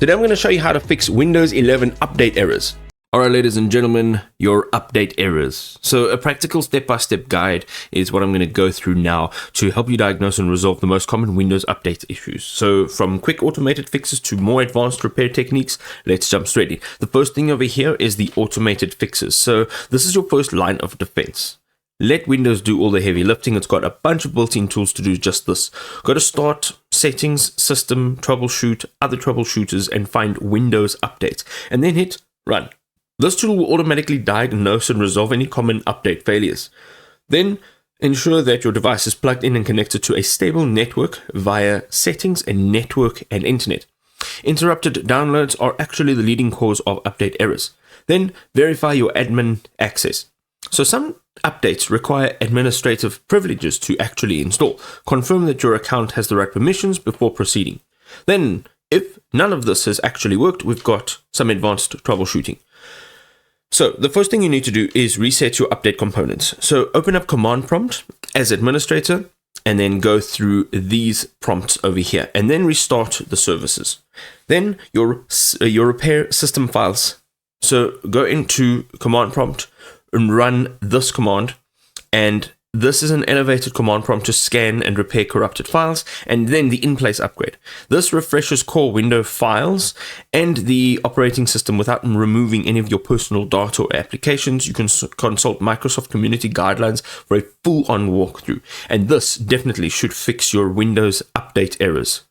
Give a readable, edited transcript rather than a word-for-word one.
Today I'm going to show you how to fix Windows 11 update errors. Alright, ladies and gentlemen, your update errors. So a practical step-by-step guide is what I'm going to go through now to help you diagnose and resolve the most common Windows update issues. So from quick automated fixes to more advanced repair techniques, let's jump straight in. The first thing over here is the automated fixes. So this is your first line of defense. Let Windows do all the heavy lifting. It's got a bunch of built-in tools to do just this. Go to Start, Settings, System, Troubleshoot, Other Troubleshooters, and find Windows Updates, and then hit Run. This tool will automatically diagnose and resolve any common update failures. Then ensure that your device is plugged in and connected to a stable network via Settings and Network and Internet. Interrupted downloads are actually the leading cause of update errors. Then verify your admin access. So some updates require administrative privileges to actually install. Confirm that your account has the right permissions before proceeding. Then, if none of this has actually worked, we've got some advanced troubleshooting. So the first thing you need to do is reset your update components. So open up Command Prompt as administrator and then go through these prompts over here and then restart the services. Then your repair system files. So go into Command Prompt and run this command, and this is an elevated command prompt to scan and repair corrupted files, and then the in-place upgrade. This refreshes core window files and the operating system without removing any of your personal data or applications. You can consult Microsoft Community Guidelines for a full-on walkthrough, and this definitely should fix your Windows update errors.